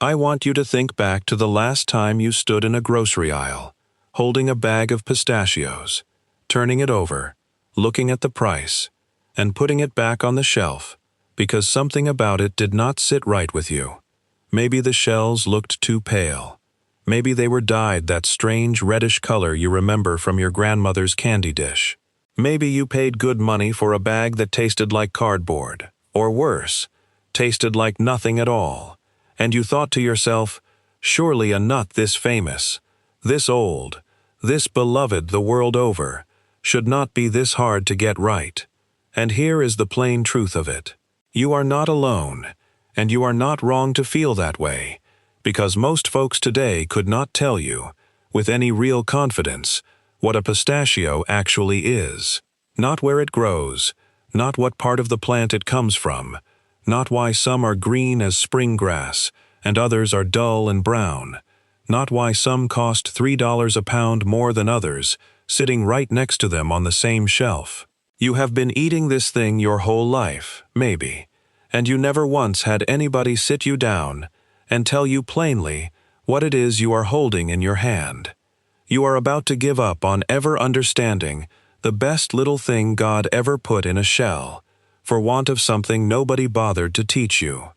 I want you to think back to the last time you stood in a grocery aisle, holding a bag of pistachios, turning it over, looking at the price, and putting it back on the shelf because something about it did not sit right with you. Maybe the shells looked too pale. Maybe they were dyed that strange reddish color you remember from your grandmother's candy dish. Maybe you paid good money for a bag that tasted like cardboard, or worse, tasted like nothing at all, and you thought to yourself, surely a nut this famous, this old, this beloved the world over, should not be this hard to get right. And here is the plain truth of it. You are not alone, and you are not wrong to feel that way, because most folks today could not tell you, with any real confidence, what a pistachio actually is. Not where it grows, not what part of the plant it comes from, not why some are green as spring grass and others are dull and brown, not why some cost $3 a pound more than others, sitting right next to them on the same shelf. You have been eating this thing your whole life, maybe, and you never once had anybody sit you down and tell you plainly what it is you are holding in your hand. You are about to give up on ever understanding the best little thing God ever put in a shell, for want of something nobody bothered to teach you.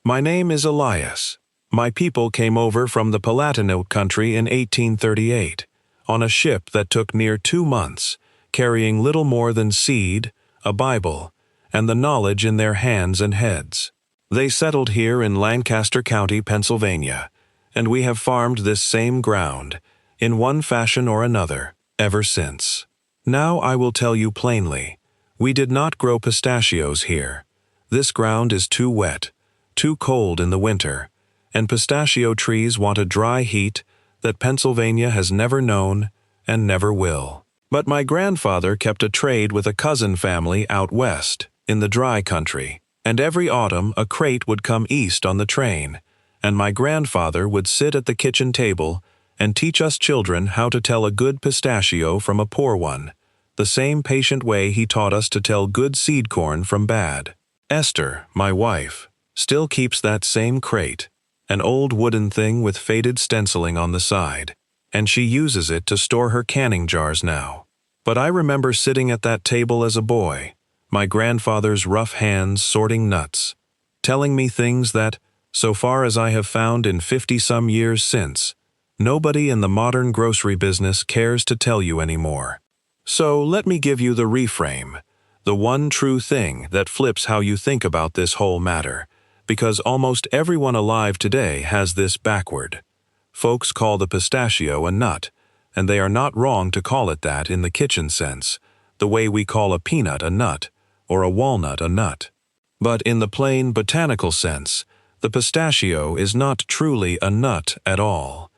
My name is Elias. My people came over from the Palatinate country in 1838, on a ship that took near 2 months, carrying little more than seed, a Bible, and the knowledge in their hands and heads. They settled here in Lancaster County, Pennsylvania, and we have farmed this same ground, in one fashion or another, ever since. Now I will tell you plainly, we did not grow pistachios here. This ground is too wet, too cold in the winter, and pistachio trees want a dry heat that Pennsylvania has never known and never will. But my grandfather kept a trade with a cousin family out west, in the dry country, and every autumn a crate would come east on the train, and my grandfather would sit at the kitchen table and teach us children how to tell a good pistachio from a poor one, the same patient way he taught us to tell good seed corn from bad. Esther, my wife, still keeps that same crate, an old wooden thing with faded stenciling on the side, and she uses it to store her canning jars now. But I remember sitting at that table as a boy, my grandfather's rough hands sorting nuts, telling me things that, so far as I have found in 50-some years since, nobody in the modern grocery business cares to tell you anymore. So let me give you the reframe, the one true thing that flips how you think about this whole matter, because almost everyone alive today has this backward. Folks call the pistachio a nut, and they are not wrong to call it that in the kitchen sense, the way we call a peanut a nut, or a walnut a nut. But in the plain botanical sense, the pistachio is not truly a nut at all.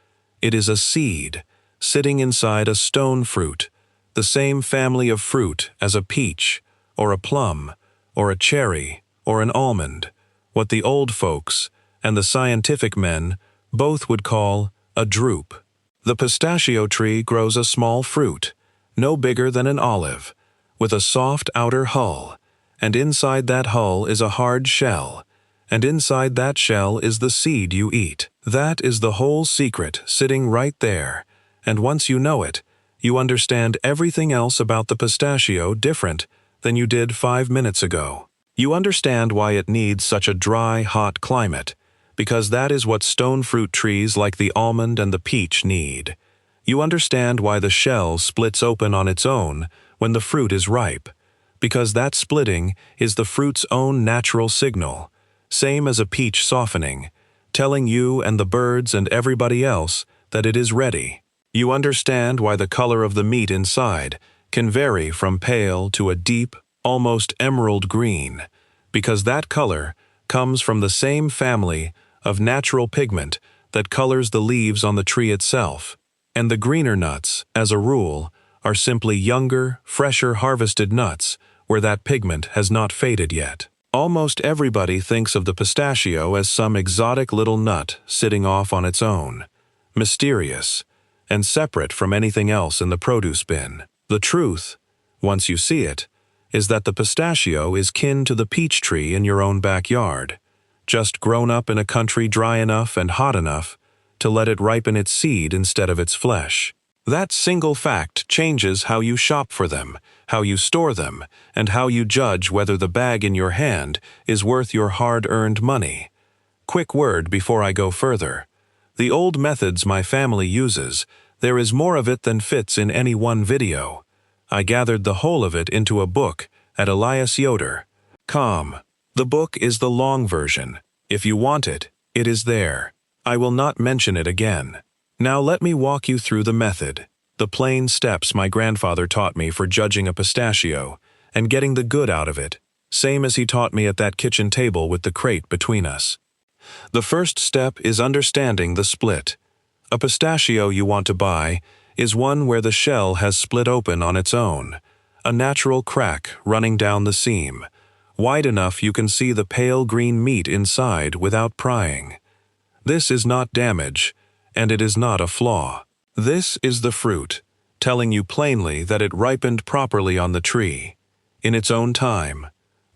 It is a seed, sitting inside a stone fruit, the same family of fruit as a peach, or a plum, or a cherry, or an almond, what the old folks and the scientific men both would call a drupe. The pistachio tree grows a small fruit, no bigger than an olive, with a soft outer hull, and inside that hull is a hard shell, and inside that shell is the seed you eat. That is the whole secret sitting right there, and once you know it, you understand everything else about the pistachio different than you did 5 minutes ago. You understand why it needs such a dry, hot climate, because that is what stone fruit trees like the almond and the peach need. You understand why the shell splits open on its own when the fruit is ripe, because that splitting is the fruit's own natural signal, same as a peach softening, telling you and the birds and everybody else that it is ready. You understand why the color of the meat inside can vary from pale to a deep, almost emerald green, because that color comes from the same family of natural pigment that colors the leaves on the tree itself, and the greener nuts, as a rule, are simply younger, fresher harvested nuts where that pigment has not faded yet. Almost everybody thinks of the pistachio as some exotic little nut sitting off on its own, mysterious, and separate from anything else in the produce bin. The truth, once you see it, is that the pistachio is kin to the peach tree in your own backyard, just grown up in a country dry enough and hot enough to let it ripen its seed instead of its flesh. That single fact changes how you shop for them, how you store them, and how you judge whether the bag in your hand is worth your hard-earned money. Quick word before I go further. The old methods my family uses, there is more of it than fits in any one video. I gathered the whole of it into a book at Elias Yoder.com. The book is the long version. If you want it, it is there. I will not mention it again. Now let me walk you through the method, the plain steps my grandfather taught me for judging a pistachio and getting the good out of it, same as he taught me at that kitchen table with the crate between us. The first step is understanding the split. A pistachio you want to buy is one where the shell has split open on its own, a natural crack running down the seam, wide enough you can see the pale green meat inside without prying. This is not damage, and it is not a flaw. This is the fruit, telling you plainly that it ripened properly on the tree, in its own time,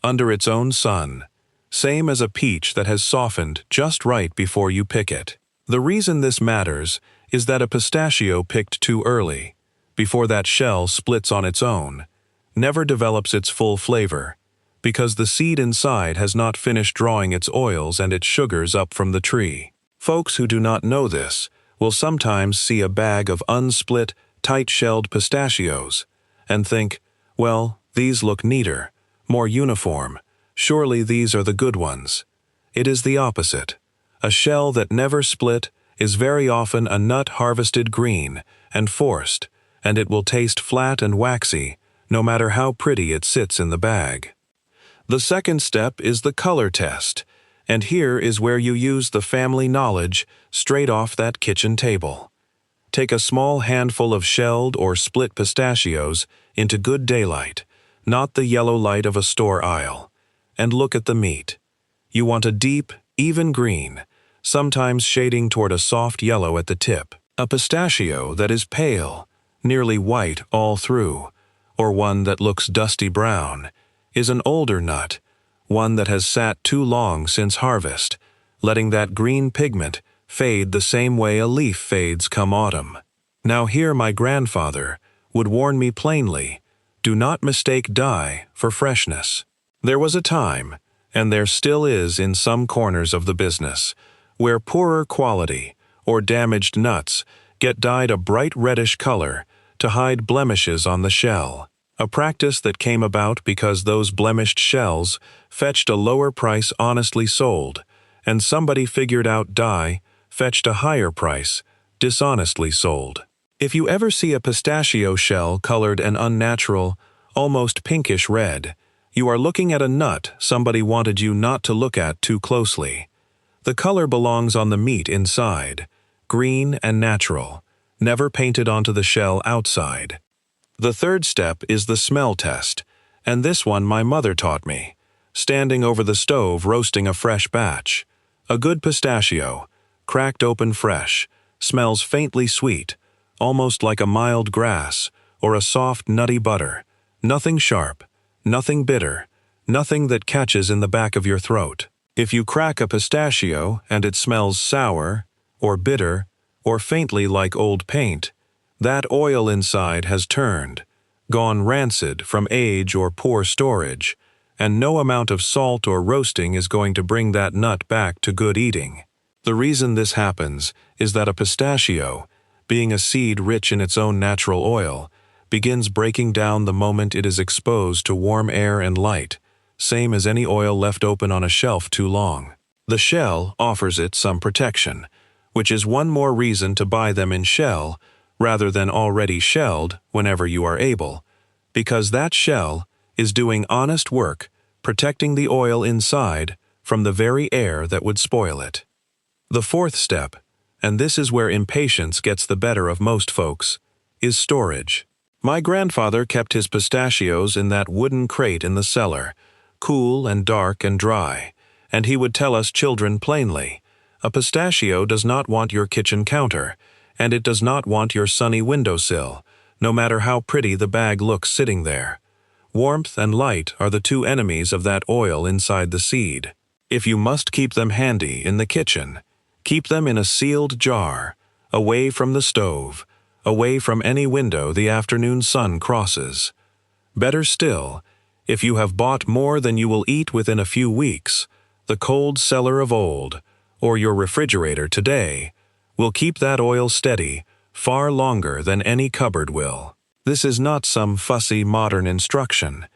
under its own sun, same as a peach that has softened just right before you pick it. The reason this matters is that a pistachio picked too early, before that shell splits on its own, never develops its full flavor, because the seed inside has not finished drawing its oils and its sugars up from the tree. Folks who do not know this will sometimes see a bag of unsplit, tight-shelled pistachios and think, well, these look neater, more uniform. Surely these are the good ones. It is the opposite. A shell that never split is very often a nut harvested green and forced, and it will taste flat and waxy, no matter how pretty it sits in the bag. The second step is the color test, and here is where you use the family knowledge straight off that kitchen table. Take a small handful of shelled or split pistachios into good daylight, not the yellow light of a store aisle, and look at the meat. You want a deep, even green, sometimes shading toward a soft yellow at the tip. A pistachio that is pale, nearly white all through, or one that looks dusty brown, is an older nut, one that has sat too long since harvest, letting that green pigment fade the same way a leaf fades come autumn. Now here my grandfather would warn me plainly, do not mistake dye for freshness. There was a time, and there still is in some corners of the business, where poorer quality or damaged nuts get dyed a bright reddish color to hide blemishes on the shell, a practice that came about because those blemished shells fetched a lower price honestly sold, and somebody figured out dye fetched a higher price dishonestly sold. If you ever see a pistachio shell colored an unnatural, almost pinkish red, you are looking at a nut somebody wanted you not to look at too closely. The color belongs on the meat inside, green and natural, never painted onto the shell outside. The third step is the smell test, and this one my mother taught me, standing over the stove roasting a fresh batch. A good pistachio, cracked open fresh, smells faintly sweet, almost like a mild grass or a soft nutty butter, nothing sharp, nothing bitter, nothing that catches in the back of your throat. If you crack a pistachio and it smells sour, or bitter, or faintly like old paint, that oil inside has turned, gone rancid from age or poor storage, and no amount of salt or roasting is going to bring that nut back to good eating. The reason this happens is that a pistachio, being a seed rich in its own natural oil, begins breaking down the moment it is exposed to warm air and light, same as any oil left open on a shelf too long. The shell offers it some protection, which is one more reason to buy them in shell rather than already shelled whenever you are able, because that shell is doing honest work protecting the oil inside from the very air that would spoil it. The fourth step, and this is where impatience gets the better of most folks, is storage. My grandfather kept his pistachios in that wooden crate in the cellar, cool and dark and dry, and he would tell us children plainly, a pistachio does not want your kitchen counter, and it does not want your sunny windowsill, no matter how pretty the bag looks sitting there. Warmth and light are the two enemies of that oil inside the seed. If you must keep them handy in the kitchen, keep them in a sealed jar, away from the stove, away from any window the afternoon sun crosses. Better still, if you have bought more than you will eat within a few weeks, the cold cellar of old, or your refrigerator today, will keep that oil steady far longer than any cupboard will. This is not some fussy modern instruction.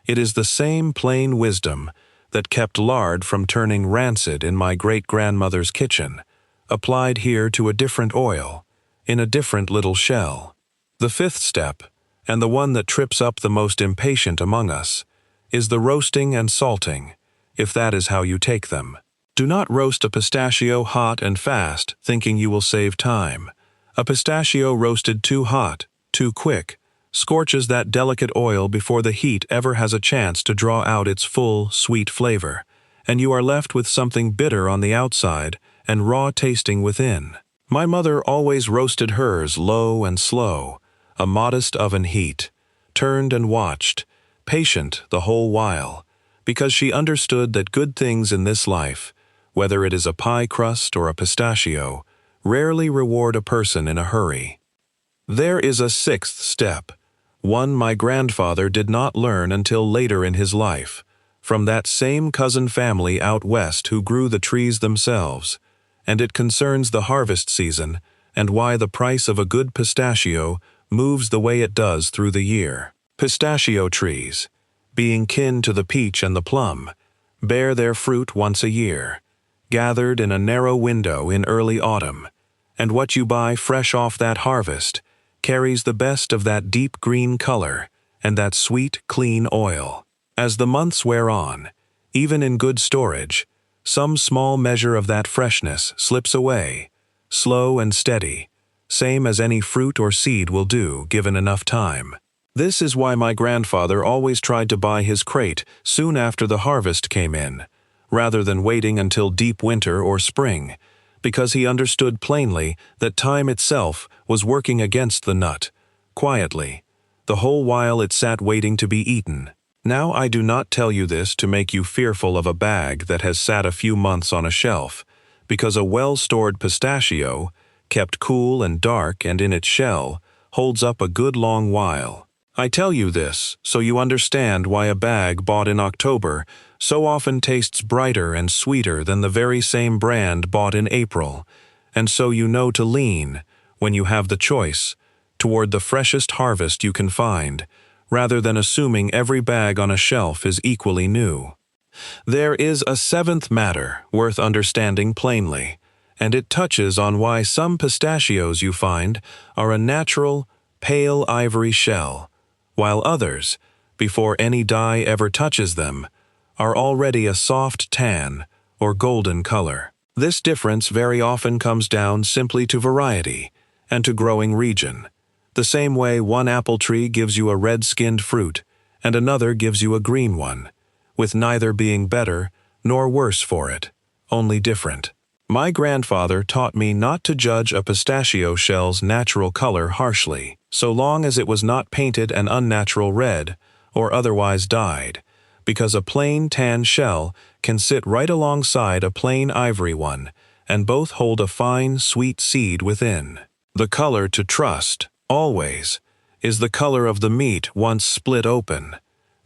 It is the same plain wisdom that kept lard from turning rancid in my great-grandmother's kitchen, applied here to a different oil, in a different little shell. The fifth step, and the one that trips up the most impatient among us, is the roasting and salting, if that is how you take them. Do not roast a pistachio hot and fast, thinking you will save time. A pistachio roasted too hot, too quick, scorches that delicate oil before the heat ever has a chance to draw out its full, sweet flavor, and you are left with something bitter on the outside and raw tasting within. My mother always roasted hers low and slow, a modest oven heat, turned and watched, patient the whole while, because she understood that good things in this life, whether it is a pie crust or a pistachio, rarely reward a person in a hurry. There is a sixth step, one my grandfather did not learn until later in his life, from that same cousin family out west who grew the trees themselves, and it concerns the harvest season and why the price of a good pistachio moves the way it does through the year. Pistachio trees, being kin to the peach and the plum, bear their fruit once a year, gathered in a narrow window in early autumn, and what you buy fresh off that harvest carries the best of that deep green color and that sweet, clean oil. As the months wear on, even in good storage, some small measure of that freshness slips away, slow and steady, same as any fruit or seed will do given enough time. This is why my grandfather always tried to buy his crate soon after the harvest came in, rather than waiting until deep winter or spring, because he understood plainly that time itself was working against the nut, quietly, the whole while it sat waiting to be eaten. Now I do not tell you this to make you fearful of a bag that has sat a few months on a shelf, because a well-stored pistachio, kept cool and dark and in its shell, holds up a good long while. I tell you this so you understand why a bag bought in October so often tastes brighter and sweeter than the very same brand bought in April, and so you know to lean, when you have the choice, toward the freshest harvest you can find, rather than assuming every bag on a shelf is equally new. There is a seventh matter worth understanding plainly, and it touches on why some pistachios you find are a natural, pale ivory shell, while others, before any dye ever touches them, are already a soft tan or golden color. This difference very often comes down simply to variety and to growing region, the same way one apple tree gives you a red-skinned fruit and another gives you a green one, with neither being better nor worse for it, only different. My grandfather taught me not to judge a pistachio shell's natural color harshly, so long as it was not painted an unnatural red or otherwise dyed, because a plain tan shell can sit right alongside a plain ivory one, and both hold a fine, sweet seed within. The color to trust, always, is the color of the meat once split open,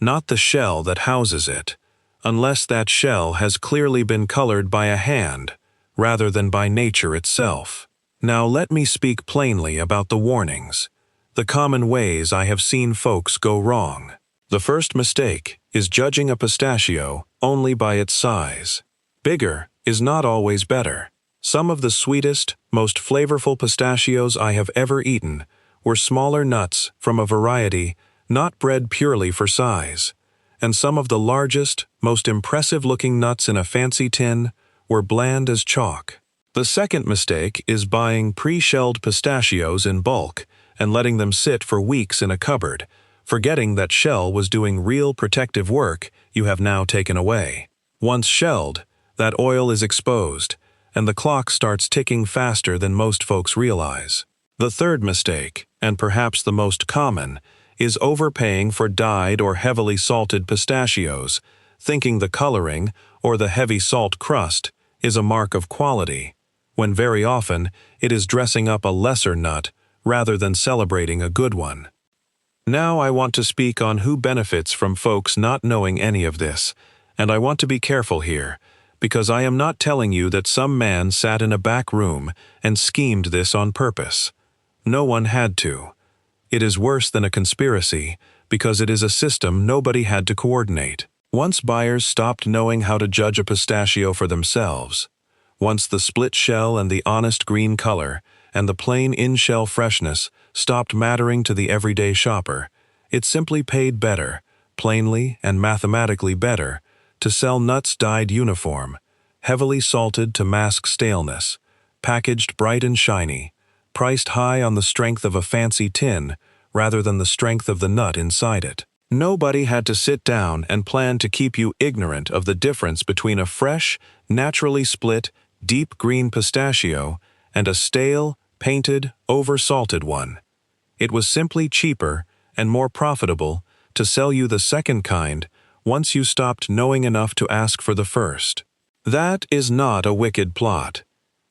not the shell that houses it, unless that shell has clearly been colored by a hand, rather than by nature itself. Now let me speak plainly about the warnings, the common ways I have seen folks go wrong. The first mistake is judging a pistachio only by its size. Bigger is not always better. Some of the sweetest, most flavorful pistachios I have ever eaten were smaller nuts from a variety not bred purely for size, and some of the largest, most impressive-looking nuts in a fancy tin were bland as chalk. The second mistake is buying pre-shelled pistachios in bulk and letting them sit for weeks in a cupboard, forgetting that shell was doing real protective work you have now taken away. Once shelled, that oil is exposed, and the clock starts ticking faster than most folks realize. The third mistake, and perhaps the most common, is overpaying for dyed or heavily salted pistachios, thinking the coloring or the heavy salt crust is a mark of quality, when very often it is dressing up a lesser nut rather than celebrating a good one. Now I want to speak on who benefits from folks not knowing any of this, and I want to be careful here, because I am not telling you that some man sat in a back room and schemed this on purpose. No one had to. It is worse than a conspiracy, because it is a system nobody had to coordinate. Once buyers stopped knowing how to judge a pistachio for themselves, once the split shell and the honest green color and the plain in-shell freshness stopped mattering to the everyday shopper, it simply paid better, plainly and mathematically better, to sell nuts dyed uniform, heavily salted to mask staleness, packaged bright and shiny, priced high on the strength of a fancy tin rather than the strength of the nut inside it. Nobody had to sit down and plan to keep you ignorant of the difference between a fresh, naturally split, deep green pistachio and a stale, painted, over-salted one. It was simply cheaper and more profitable to sell you the second kind once you stopped knowing enough to ask for the first. That is not a wicked plot.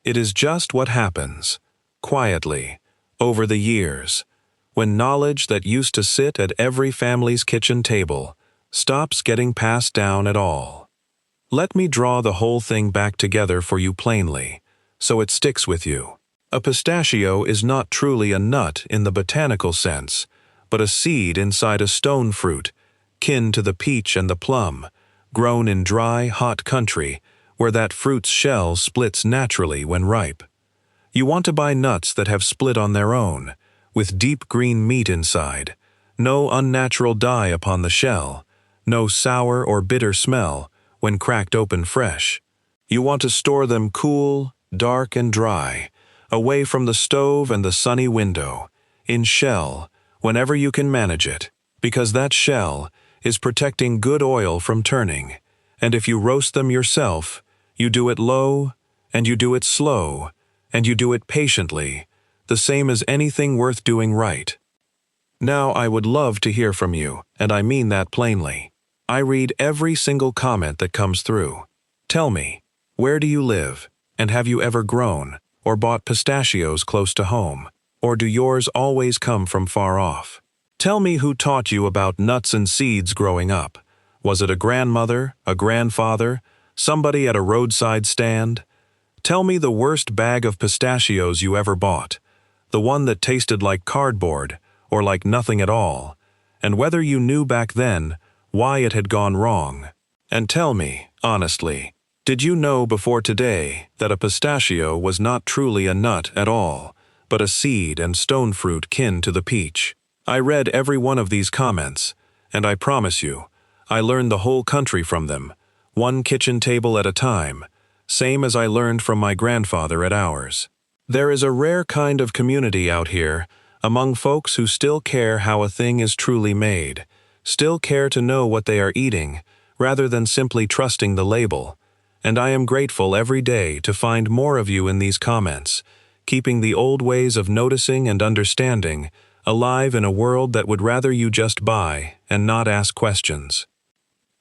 It is just what happens, quietly, over the years, when knowledge that used to sit at every family's kitchen table stops getting passed down at all. Let me draw the whole thing back together for you plainly, so it sticks with you. A pistachio is not truly a nut in the botanical sense, but a seed inside a stone fruit, kin to the peach and the plum, grown in dry, hot country, where that fruit's shell splits naturally when ripe. You want to buy nuts that have split on their own, with deep green meat inside, no unnatural dye upon the shell, no sour or bitter smell when cracked open fresh. You want to store them cool, dark and dry, away from the stove and the sunny window, in shell, whenever you can manage it, because that shell is protecting good oil from turning, and if you roast them yourself, you do it low, and you do it slow, and you do it patiently, the same as anything worth doing right. Now I would love to hear from you, and I mean that plainly. I read every single comment that comes through. Tell me, where do you live, and have you ever grown, or bought pistachios close to home, or do yours always come from far off? Tell me who taught you about nuts and seeds growing up. Was it a grandmother, a grandfather, somebody at a roadside stand? Tell me the worst bag of pistachios you ever bought, the one that tasted like cardboard or like nothing at all, and whether you knew back then why it had gone wrong. And tell me, honestly, did you know before today that a pistachio was not truly a nut at all, but a seed and stone fruit kin to the peach? I read every one of these comments, and I promise you, I learned the whole country from them, one kitchen table at a time, same as I learned from my grandfather at ours. There is a rare kind of community out here among folks who still care how a thing is truly made, still care to know what they are eating, rather than simply trusting the label. And I am grateful every day to find more of you in these comments, keeping the old ways of noticing and understanding alive in a world that would rather you just buy and not ask questions.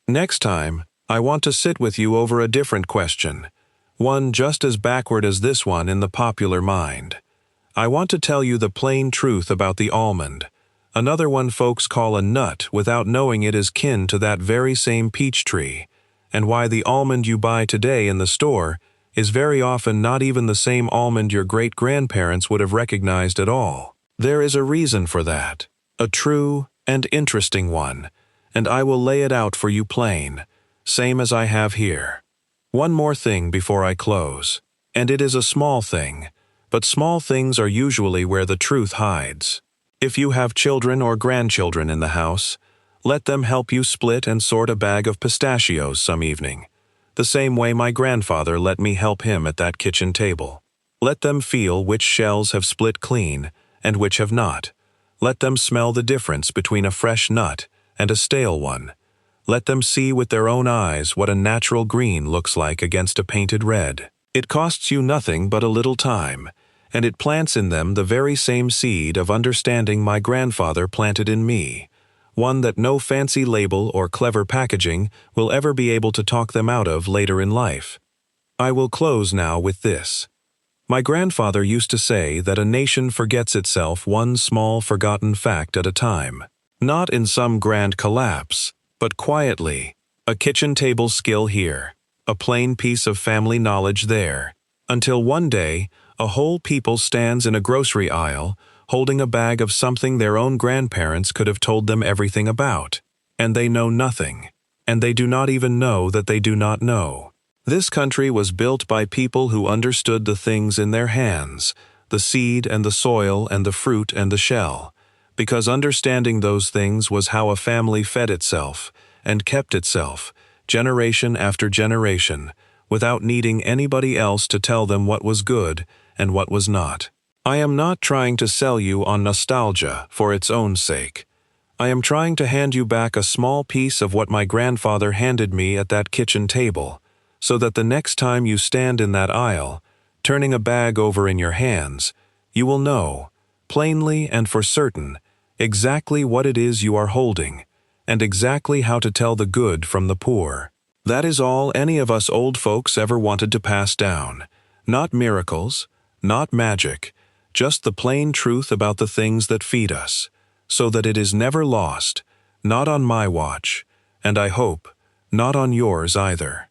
Next time, I want to sit with you over a different question, one just as backward as this one in the popular mind. I want to tell you the plain truth about the almond, another one folks call a nut without knowing it is kin to that very same peach tree, and why the almond you buy today in the store is very often not even the same almond your great-grandparents would have recognized at all. There is a reason for that, a true and interesting one, and I will lay it out for you plain, same as I have here. One more thing before I close, and it is a small thing, but small things are usually where the truth hides. If you have children or grandchildren in the house, let them help you split and sort a bag of pistachios some evening, the same way my grandfather let me help him at that kitchen table. Let them feel which shells have split clean and which have not. Let them smell the difference between a fresh nut and a stale one. Let them see with their own eyes what a natural green looks like against a painted red. It costs you nothing but a little time, and it plants in them the very same seed of understanding my grandfather planted in me, one that no fancy label or clever packaging will ever be able to talk them out of later in life. I will close now with this. My grandfather used to say that a nation forgets itself one small forgotten fact at a time. Not in some grand collapse, but quietly. A kitchen table skill here, a plain piece of family knowledge there, until one day, a whole people stands in a grocery aisle, holding a bag of something their own grandparents could have told them everything about. And they know nothing. And they do not even know that they do not know. This country was built by people who understood the things in their hands, the seed and the soil and the fruit and the shell, because understanding those things was how a family fed itself and kept itself, generation after generation, without needing anybody else to tell them what was good and what was not. I am not trying to sell you on nostalgia for its own sake. I am trying to hand you back a small piece of what my grandfather handed me at that kitchen table, so that the next time you stand in that aisle, turning a bag over in your hands, you will know, plainly and for certain, exactly what it is you are holding, and exactly how to tell the good from the poor. That is all any of us old folks ever wanted to pass down. Not miracles, not magic, just the plain truth about the things that feed us, so that it is never lost, not on my watch, and I hope, not on yours either.